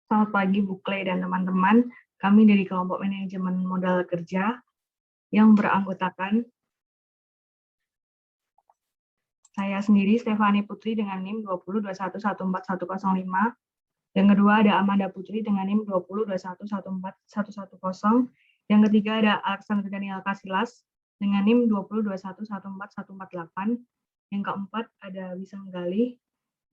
Selamat pagi Bu Clay dan teman-teman. Kami dari kelompok manajemen modal kerja yang beranggotakan saya sendiri Stefani Putri dengan NIM 2021141105. Yang kedua ada Amanda Putri dengan NIM 2021141110. Yang ketiga ada Alexander Daniel Kasilas dengan NIM 2021141148. Yang keempat ada Wisang Galih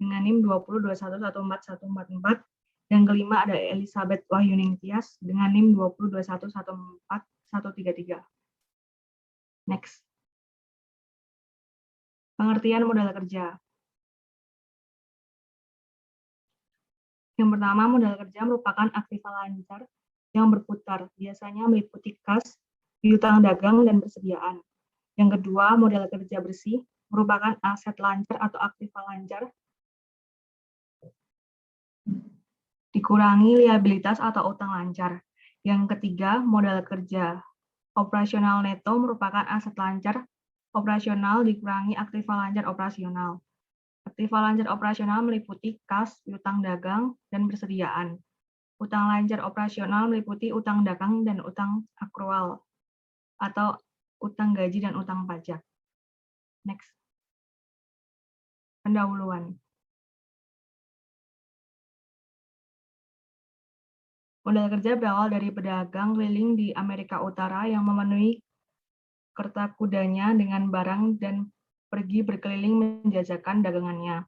dengan NIM 2021141144. Yang kelima ada Elizabeth Wahyuning Tias dengan NIM 2021141133. Next. Pengertian modal kerja. Yang pertama, modal kerja merupakan aktiva lancar yang berputar, biasanya meliputi kas, piutang dagang, dan persediaan. Yang kedua, modal kerja bersih merupakan aset lancar atau aktiva lancar dikurangi liabilitas atau utang lancar. Yang ketiga, modal kerja operasional neto merupakan aset lancar operasional dikurangi aktiva lancar operasional. Aktiva lancar operasional meliputi kas, utang dagang, dan persediaan. Utang lancar operasional meliputi utang dagang dan utang akrual, atau utang gaji dan utang pajak. Next. Pendahuluan. Modal kerja berawal dari pedagang keliling di Amerika Utara yang memenuhi kerta kudanya dengan barang dan pergi berkeliling menjajakan dagangannya.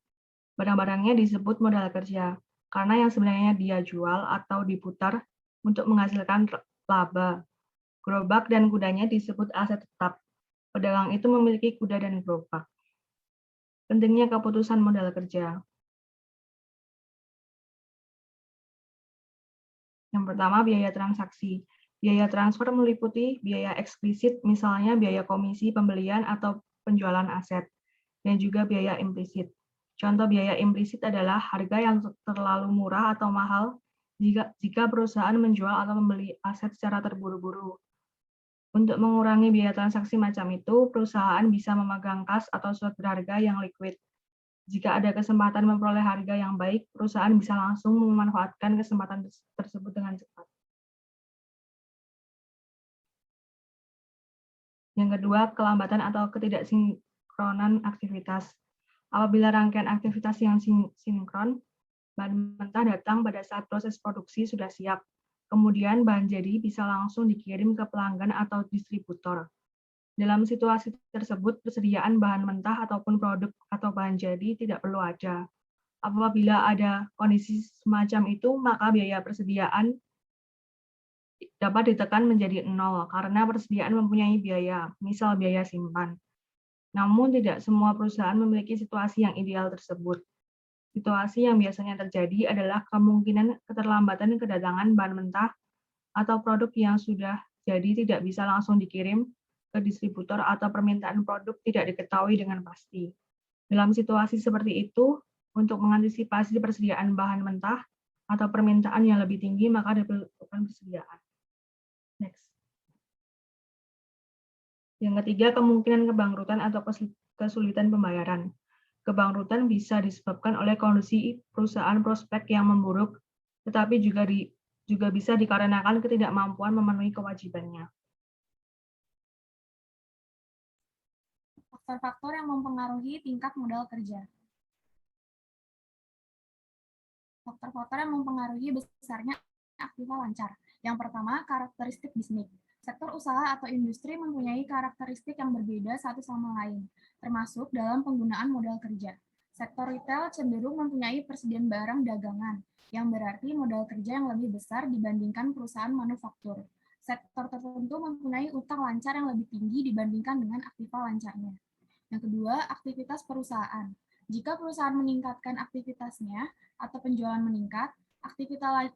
Barang-barangnya disebut modal kerja, karena yang sebenarnya dia jual atau diputar untuk menghasilkan laba. Gerobak dan kudanya disebut aset tetap. Pedagang itu memiliki kuda dan gerobak. Pentingnya keputusan modal kerja. Yang pertama, biaya transaksi. Biaya transfer meliputi biaya eksplisit, misalnya biaya komisi pembelian atau penjualan aset, dan juga biaya implisit. Contoh biaya implisit adalah harga yang terlalu murah atau mahal jika perusahaan menjual atau membeli aset secara terburu-buru. Untuk mengurangi biaya transaksi macam itu, perusahaan bisa memegang kas atau surat berharga yang liquid. Jika ada kesempatan memperoleh harga yang baik, perusahaan bisa langsung memanfaatkan kesempatan tersebut dengan cepat. Yang kedua, kelambatan atau ketidaksinkronan aktivitas. Apabila rangkaian aktivitas yang sinkron, bahan mentah datang pada saat proses produksi sudah siap. Kemudian bahan jadi bisa langsung dikirim ke pelanggan atau distributor. Dalam situasi tersebut, persediaan bahan mentah ataupun produk atau bahan jadi tidak perlu ada. Apabila ada kondisi semacam itu, maka biaya persediaan dapat ditekan menjadi 0 karena persediaan mempunyai biaya, misal biaya simpan. Namun tidak semua perusahaan memiliki situasi yang ideal tersebut. Situasi yang biasanya terjadi adalah kemungkinan keterlambatan kedatangan bahan mentah atau produk yang sudah jadi tidak bisa langsung dikirim ke distributor atau permintaan produk tidak diketahui dengan pasti. Dalam situasi seperti itu, untuk mengantisipasi persediaan bahan mentah atau permintaan yang lebih tinggi, maka diperlukan persediaan. Next. Yang ketiga, kemungkinan kebangkrutan atau kesulitan pembayaran. Kebangkrutan bisa disebabkan oleh kondisi perusahaan prospek yang memburuk, tetapi juga bisa dikarenakan ketidakmampuan memenuhi kewajibannya. Faktor-faktor yang mempengaruhi tingkat modal kerja. Faktor-faktor yang mempengaruhi besarnya aktiva lancar. Yang pertama, karakteristik bisnis. Sektor usaha atau industri mempunyai karakteristik yang berbeda satu sama lain, termasuk dalam penggunaan modal kerja. Sektor retail cenderung mempunyai persediaan barang dagangan, yang berarti modal kerja yang lebih besar dibandingkan perusahaan manufaktur. Sektor tertentu mempunyai utang lancar yang lebih tinggi dibandingkan dengan aktiva lancarnya. Yang kedua, aktivitas perusahaan. Jika perusahaan meningkatkan aktivitasnya atau penjualan meningkat, aktiva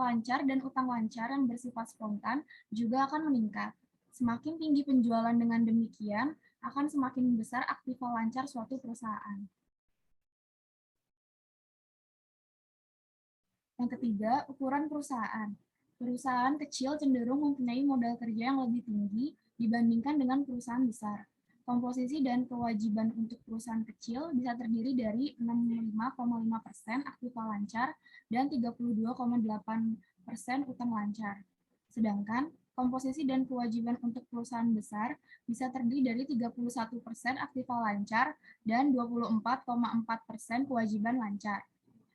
lancar dan utang lancar yang bersifat spontan juga akan meningkat. Semakin tinggi penjualan dengan demikian, akan semakin besar aktiva lancar suatu perusahaan. Yang ketiga, ukuran perusahaan. Perusahaan kecil cenderung mempunyai modal kerja yang lebih tinggi dibandingkan dengan perusahaan besar. Komposisi dan kewajiban untuk perusahaan kecil bisa terdiri dari 65,5% aktiva lancar dan 32,8% utang lancar. Sedangkan komposisi dan kewajiban untuk perusahaan besar bisa terdiri dari 31% aktiva lancar dan 24,4% kewajiban lancar.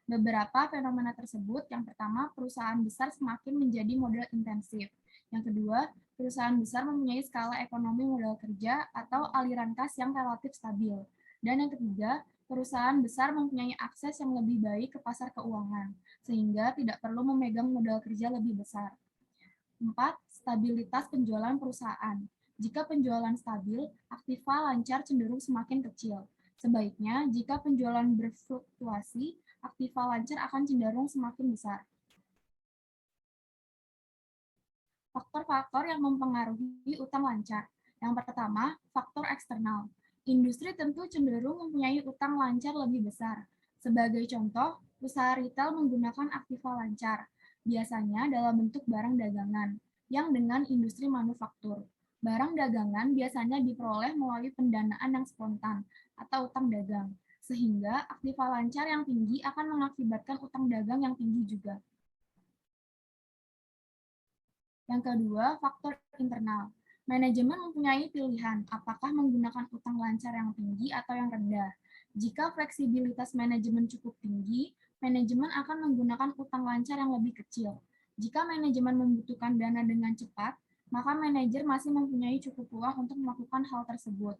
Beberapa fenomena tersebut, yang pertama, perusahaan besar semakin menjadi modal intensif. Yang kedua, perusahaan besar mempunyai skala ekonomi modal kerja atau aliran kas yang relatif stabil. Dan yang ketiga, perusahaan besar mempunyai akses yang lebih baik ke pasar keuangan, sehingga tidak perlu memegang modal kerja lebih besar. 4. Stabilitas penjualan perusahaan. Jika penjualan stabil, aktiva lancar cenderung semakin kecil. Sebaiknya, jika penjualan berfluktuasi, aktiva lancar akan cenderung semakin besar. Faktor-faktor yang mempengaruhi utang lancar. Yang pertama, faktor eksternal. Industri tentu cenderung mempunyai utang lancar lebih besar. Sebagai contoh, usaha retail menggunakan aktiva lancar, biasanya dalam bentuk barang dagangan, yang dengan industri manufaktur. Barang dagangan biasanya diperoleh melalui pendanaan yang spontan atau utang dagang, sehingga aktiva lancar yang tinggi akan mengakibatkan utang dagang yang tinggi juga. Yang kedua, faktor internal. Manajemen mempunyai pilihan apakah menggunakan utang lancar yang tinggi atau yang rendah. Jika fleksibilitas manajemen cukup tinggi, manajemen akan menggunakan utang lancar yang lebih kecil. Jika manajemen membutuhkan dana dengan cepat, maka manajer masih mempunyai cukup uang untuk melakukan hal tersebut.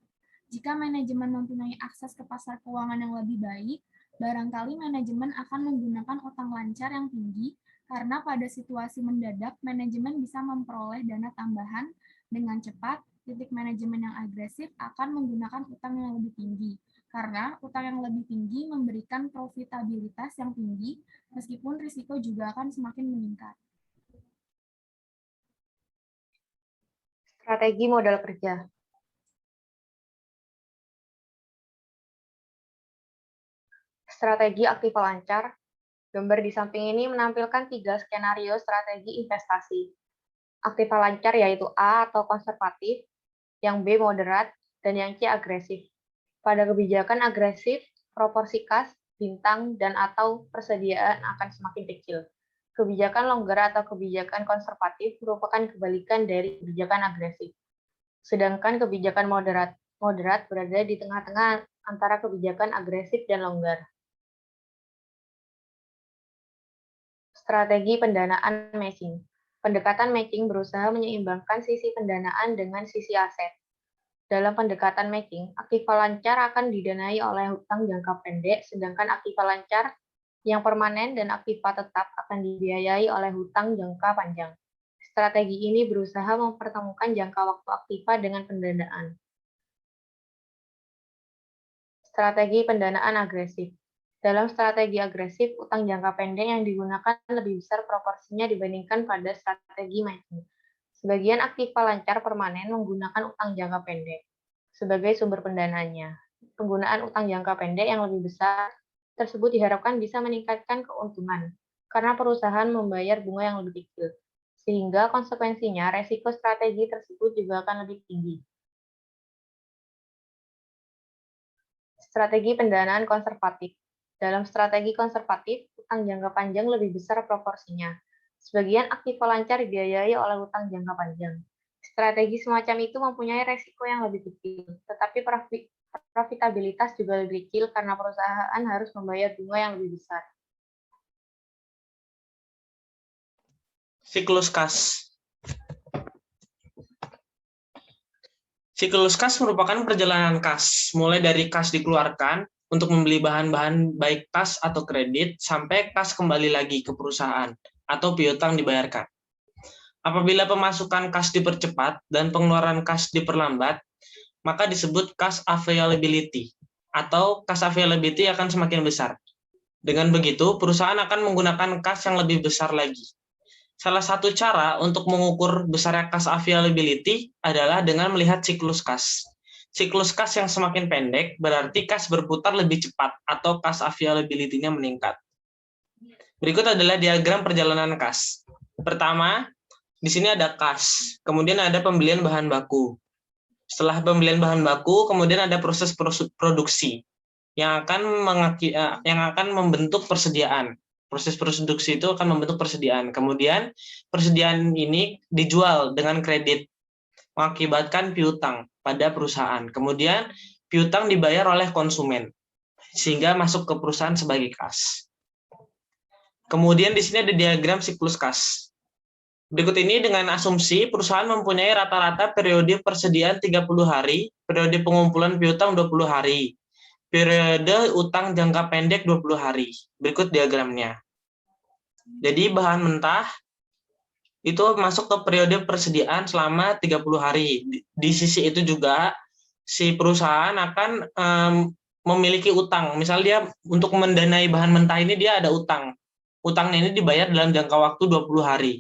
Jika manajemen mempunyai akses ke pasar keuangan yang lebih baik, barangkali manajemen akan menggunakan utang lancar yang tinggi karena pada situasi mendadak, manajemen bisa memperoleh dana tambahan dengan cepat. Titik manajemen yang agresif akan menggunakan utang yang lebih tinggi, karena utang yang lebih tinggi memberikan profitabilitas yang tinggi, meskipun risiko juga akan semakin meningkat. Strategi modal kerja. Strategi aktiva lancar. Gambar di samping ini menampilkan 3 skenario strategi investasi. Aktiva lancar yaitu A atau konservatif, yang B moderat, dan yang C agresif. Pada kebijakan agresif, proporsi kas, bintang, dan atau persediaan akan semakin kecil. Kebijakan longgar atau kebijakan konservatif merupakan kebalikan dari kebijakan agresif. Sedangkan kebijakan moderat berada di tengah-tengah antara kebijakan agresif dan longgar. Strategi pendanaan matching. Pendekatan matching berusaha menyeimbangkan sisi pendanaan dengan sisi aset. Dalam pendekatan matching, aktiva lancar akan didanai oleh hutang jangka pendek, sedangkan aktiva lancar yang permanen dan aktiva tetap akan dibiayai oleh hutang jangka panjang. Strategi ini berusaha mempertemukan jangka waktu aktiva dengan pendanaan. Strategi pendanaan agresif. Dalam strategi agresif, utang jangka pendek yang digunakan lebih besar proporsinya dibandingkan pada strategi matching. Sebagian aktiva lancar permanen menggunakan utang jangka pendek sebagai sumber pendanaannya. Penggunaan utang jangka pendek yang lebih besar tersebut diharapkan bisa meningkatkan keuntungan karena perusahaan membayar bunga yang lebih kecil, sehingga konsekuensinya resiko strategi tersebut juga akan lebih tinggi. Strategi pendanaan konservatif. Dalam strategi konservatif, utang jangka panjang lebih besar proporsinya. Sebagian aktiva lancar dibiayai oleh utang jangka panjang. Strategi semacam itu mempunyai resiko yang lebih kecil, tetapi profitabilitas juga lebih kecil karena perusahaan harus membayar bunga yang lebih besar. Siklus kas. Siklus kas merupakan perjalanan kas, mulai dari kas dikeluarkan untuk membeli bahan-bahan baik kas atau kredit, sampai kas kembali lagi ke perusahaan atau piutang dibayarkan. Apabila pemasukan kas dipercepat dan pengeluaran kas diperlambat, maka disebut kas availability, atau kas availability akan semakin besar. Dengan begitu, perusahaan akan menggunakan kas yang lebih besar lagi. Salah satu cara untuk mengukur besarnya kas availability adalah dengan melihat siklus kas. Siklus kas yang semakin pendek berarti kas berputar lebih cepat atau kas availability-nya meningkat. Berikut adalah diagram perjalanan kas. Pertama, di sini ada kas, kemudian ada pembelian bahan baku. Setelah pembelian bahan baku, kemudian ada proses produksi yang akan membentuk persediaan. Proses produksi itu akan membentuk persediaan. Kemudian persediaan ini dijual dengan kredit, mengakibatkan piutang pada perusahaan. Kemudian piutang dibayar oleh konsumen, sehingga masuk ke perusahaan sebagai kas. Kemudian di sini ada diagram siklus kas. Berikut ini dengan asumsi perusahaan mempunyai rata-rata periode persediaan 30 hari, periode pengumpulan piutang 20 hari, periode utang jangka pendek 20 hari. Berikut diagramnya. Jadi bahan mentah itu masuk ke periode persediaan selama 30 hari. Di sisi itu juga si perusahaan akan memiliki utang. Misal dia untuk mendanai bahan mentah ini dia ada utang. Utangnya ini dibayar dalam jangka waktu 20 hari.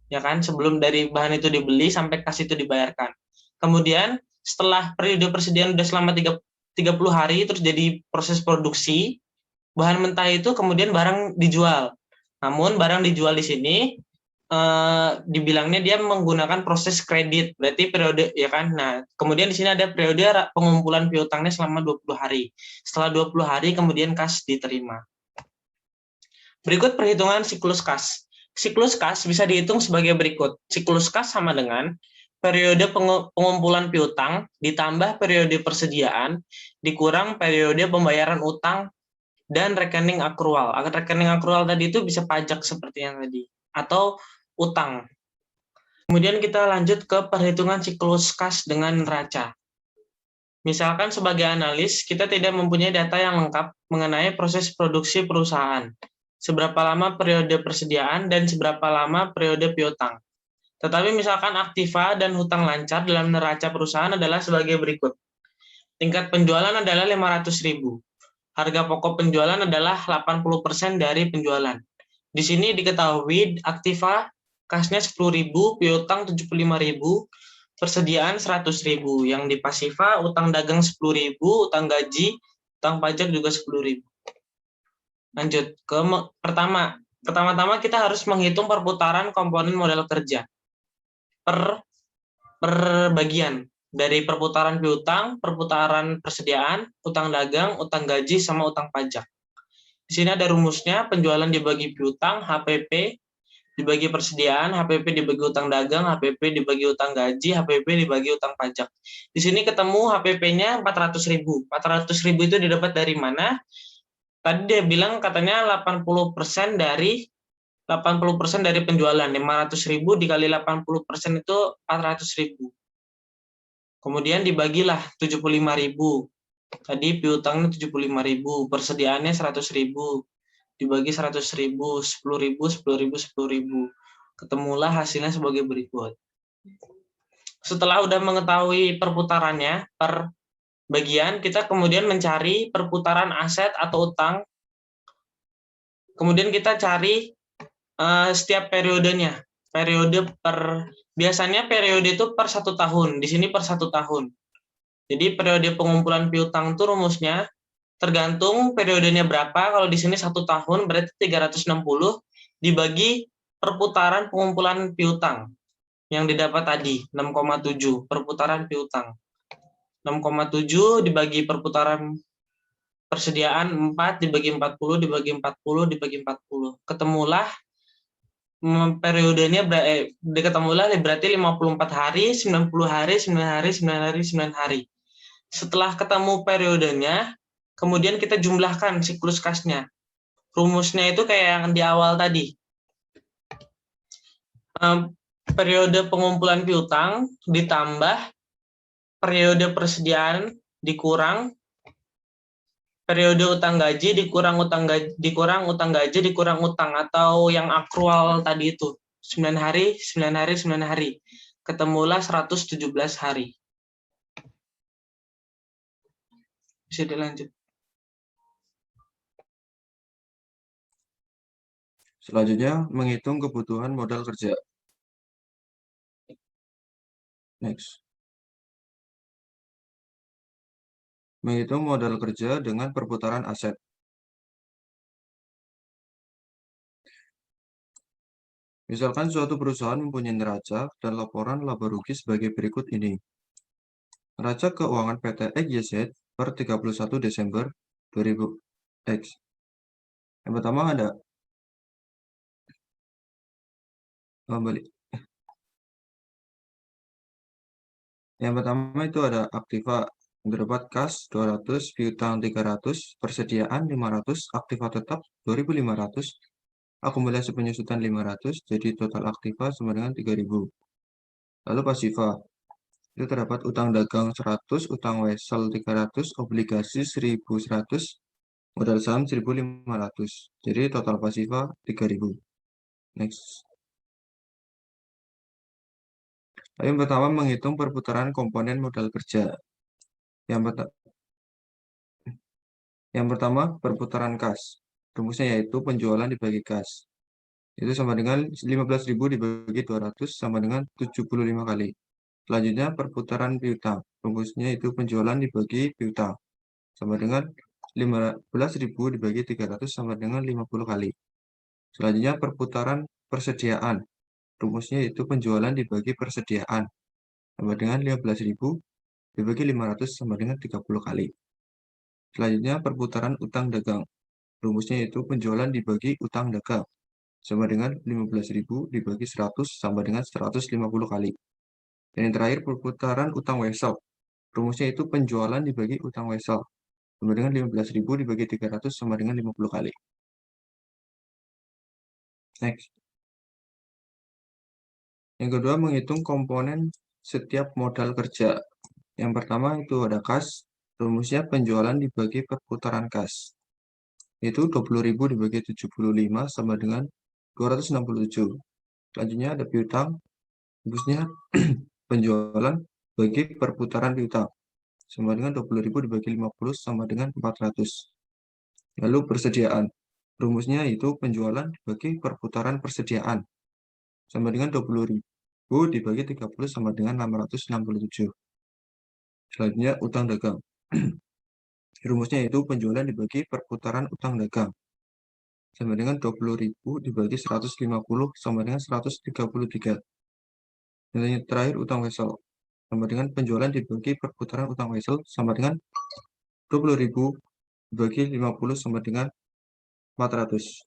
Ya kan, sebelum dari bahan itu dibeli sampai kas itu dibayarkan. Kemudian setelah periode persediaan sudah selama 30 hari terus jadi proses produksi, bahan mentah itu kemudian barang dijual. Namun barang dijual di sini dibilangnya dia menggunakan proses kredit, berarti periode ya kan. Nah, kemudian di sini ada periode pengumpulan piutangnya selama 20 hari. Setelah 20 hari kemudian kas diterima. Berikut perhitungan siklus kas. Siklus kas bisa dihitung sebagai berikut. Siklus kas sama dengan periode pengumpulan piutang ditambah periode persediaan dikurang periode pembayaran utang dan rekening akrual. Rekening akrual tadi itu bisa pajak seperti yang tadi atau utang. Kemudian kita lanjut ke perhitungan siklus kas dengan neraca. Misalkan sebagai analis, kita tidak mempunyai data yang lengkap mengenai proses produksi perusahaan. Seberapa lama periode persediaan dan seberapa lama periode piutang. Tetapi misalkan aktiva dan hutang lancar dalam neraca perusahaan adalah sebagai berikut. Tingkat penjualan adalah 500.000. Harga pokok penjualan adalah 80% dari penjualan. Di sini diketahui aktiva kasnya 10.000, piutang 75.000, persediaan 100.000. Yang di pasiva utang dagang 10.000, utang gaji, utang pajak juga 10.000. Lanjut ke pertama-tama kita harus menghitung perputaran komponen modal kerja per bagian dari perputaran piutang, perputaran persediaan, utang dagang, utang gaji sama utang pajak. Di sini ada rumusnya, penjualan dibagi piutang, HPP dibagi persediaan, HPP dibagi utang dagang, HPP dibagi utang gaji, HPP dibagi utang pajak. Di sini ketemu HPP-nya 400.000. 400.000 itu didapat dari mana? Tadi dia bilang katanya 80% dari penjualan. 500.000 dikali 80% itu 400.000. Kemudian dibagilah 75.000. Tadi piutangnya 75.000, persediaannya 100.000. Dibagi 100.000, 10.000, 10.000, 10.000. Ketemulah hasilnya sebagai berikut. Setelah udah mengetahui perputarannya per bagian, kita kemudian mencari perputaran aset atau utang. Kemudian kita cari setiap periodenya. Biasanya periode itu per 1 tahun. Di sini per 1 tahun. Jadi periode pengumpulan piutang itu rumusnya tergantung periodenya berapa. Kalau di sini 1 tahun berarti 360 dibagi perputaran pengumpulan piutang yang didapat tadi 6,7 perputaran piutang. 6,7 dibagi perputaran persediaan 4 dibagi 40 dibagi 40 dibagi 40. Ketemulah periodenya berarti 54 hari, 90 hari, 9 hari, 9 hari, 9 hari. Setelah ketemu periodenya, kemudian kita jumlahkan siklus kasnya. Rumusnya itu kayak yang di awal tadi. Periode pengumpulan piutang ditambah periode persediaan dikurang periode utang gaji dikurang utang gaji dikurang utang atau yang akrual tadi itu 9 hari 9 hari 9 hari ketemulah 117 hari. Bisa dilanjut. Selanjutnya menghitung kebutuhan modal kerja. Next. Menghitung modal kerja dengan perputaran aset. Misalkan suatu perusahaan mempunyai neraca dan laporan laba rugi sebagai berikut ini. Neraca keuangan PT XYZ per 31 Desember 2000 X. Yang pertama ada balik. Yang pertama itu ada aktiva terdapat kas 200, piutang 300, persediaan 500, aktiva tetap 2.500, akumulasi penyusutan 500, jadi total aktiva sama dengan 3.000. Lalu pasiva, itu terdapat utang dagang 100, utang wesel 300, obligasi 1.100, modal saham 1.500. Jadi total pasiva 3.000. Next. Yang pertama menghitung perputaran komponen modal kerja. Yang pertama perputaran kas. Rumusnya yaitu penjualan dibagi kas. Itu sama dengan 15.000 dibagi 200 sama dengan 75 kali. Selanjutnya perputaran piutang. Rumusnya itu penjualan dibagi piutang. Sama dengan 15.000 dibagi 300 sama dengan 50 kali. Selanjutnya perputaran persediaan. Rumusnya itu penjualan dibagi persediaan. Sama dengan 15.000 dibagi 500 sama dengan 30 kali. Selanjutnya perputaran utang dagang. Rumusnya itu penjualan dibagi utang dagang. Sama dengan 15.000 dibagi 100 sama dengan 150 kali. Dan yang terakhir perputaran utang wesel. Rumusnya itu penjualan dibagi utang wesel. Sama dengan 15.000 dibagi 300 sama dengan 50 kali. Next. Yang kedua menghitung komponen setiap modal kerja. Yang pertama itu ada kas. Rumusnya penjualan dibagi perputaran kas. Itu 20.000 dibagi 75 sama dengan 267. Selanjutnya ada piutang. Rumusnya penjualan bagi perputaran piutang. Sama dengan 20.000 dibagi 50 sama dengan 400. Lalu persediaan. Rumusnya itu penjualan dibagi perputaran persediaan. Sama dengan 20.000 dibagi 30 sama dengan 667. Selanjutnya utang dagang. Rumusnya itu penjualan dibagi perputaran utang dagang. Sama dengan 20.000 dibagi 150 sama dengan 133. Dan yang terakhir utang wesel. Sama dengan penjualan dibagi perputaran utang wesel sama dengan 20.000 dibagi 50 sama dengan 400.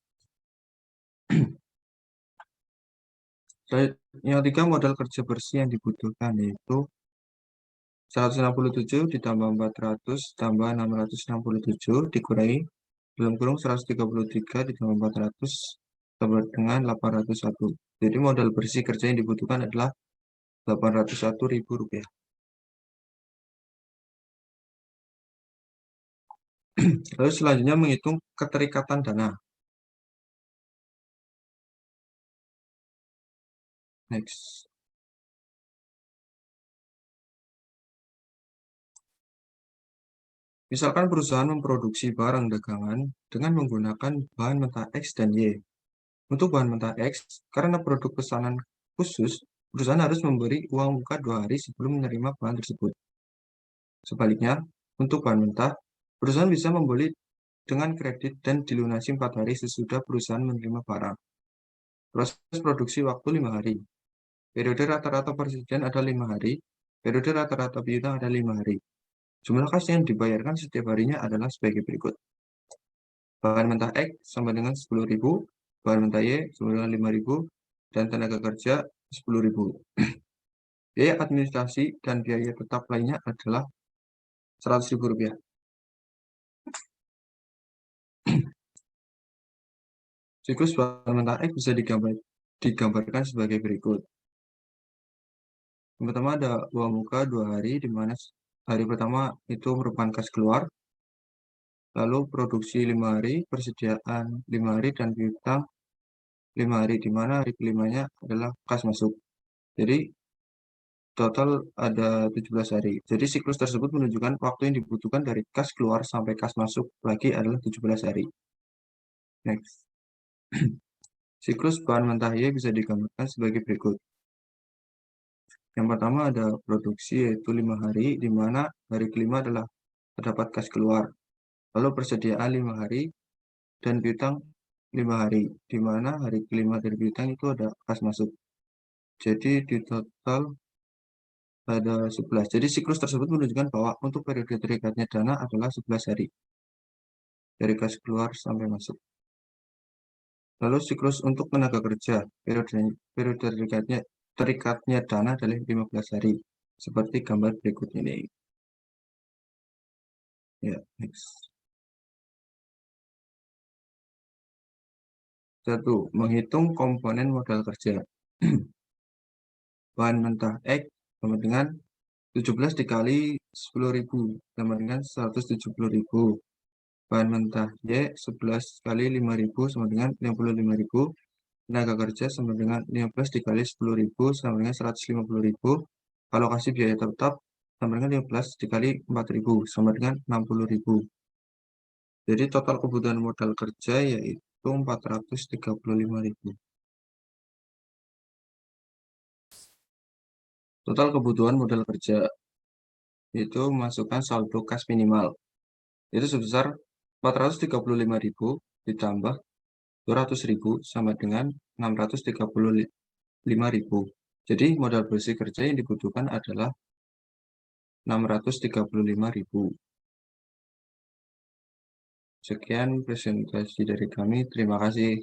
Yang ketiga modal kerja bersih yang dibutuhkan yaitu 167 ditambah 400 tambah 667 dikurangi dalam kurung 133 ditambah 400 sama dengan 801. Jadi modal bersih kerja yang dibutuhkan adalah 801.000 rupiah. Lalu selanjutnya menghitung keterikatan dana. Next. Misalkan perusahaan memproduksi barang dagangan dengan menggunakan bahan mentah X dan Y. Untuk bahan mentah X, karena produk pesanan khusus, perusahaan harus memberi uang muka 2 hari sebelum menerima bahan tersebut. Sebaliknya, untuk bahan mentah, perusahaan bisa membeli dengan kredit dan dilunasi 4 hari sesudah perusahaan menerima barang. Proses produksi waktu 5 hari. Periode rata-rata persediaan ada 5 hari. Periode rata-rata piutang ada 5 hari. Jumlah kas yang dibayarkan setiap harinya adalah sebagai berikut. Bahan mentah X sama dengan 10.000, bahan mentah Y sama dengan 5.000, dan tenaga kerja 10.000. Biaya administrasi dan biaya tetap lainnya adalah 100.000 rupiah. Siklus bahan mentah X bisa digambarkan sebagai berikut. Yang pertama ada uang muka 2 hari, di mana hari pertama itu merupakan kas keluar, lalu produksi 5 hari, persediaan 5 hari, dan piutang 5 hari, di mana hari kelimanya adalah kas masuk. Jadi total ada 17 hari. Jadi siklus tersebut menunjukkan waktu yang dibutuhkan dari kas keluar sampai kas masuk lagi adalah 17 hari. Next. Siklus bahan mentah Y bisa digambarkan sebagai berikut. Yang pertama ada produksi yaitu 5 hari, di mana hari kelima adalah terdapat kas keluar. Lalu persediaan 5 hari dan piutang 5 hari, di mana hari kelima dari piutang itu ada kas masuk. Jadi di total ada 11. Jadi siklus tersebut menunjukkan bahwa untuk periode terikatnya dana adalah 11 hari. Dari kas keluar sampai masuk. Lalu siklus untuk tenaga kerja, periode terikatnya dana adalah 15 hari. Seperti gambar berikut ini. Ya, next. 1. Menghitung komponen modal kerja. Bahan mentah X sama dengan 17 dikali 10.000 sama dengan 170.000. Bahan mentah Y 11 kali 5.000 sama dengan 55.000. Tenaga kerja sama dengan 15 dikali 10.000 sama dengan 150.000. Alokasi biaya tetap sama dengan 15 dikali 4.000 sama dengan 60.000. Jadi total kebutuhan modal kerja yaitu 435.000. Total kebutuhan modal kerja itu masukkan saldo kas minimal. Itu sebesar 435.000 ditambah 200.000 sama dengan 635.000. Jadi modal bersih kerja yang dibutuhkan adalah 635.000. Sekian presentasi dari kami. Terima kasih.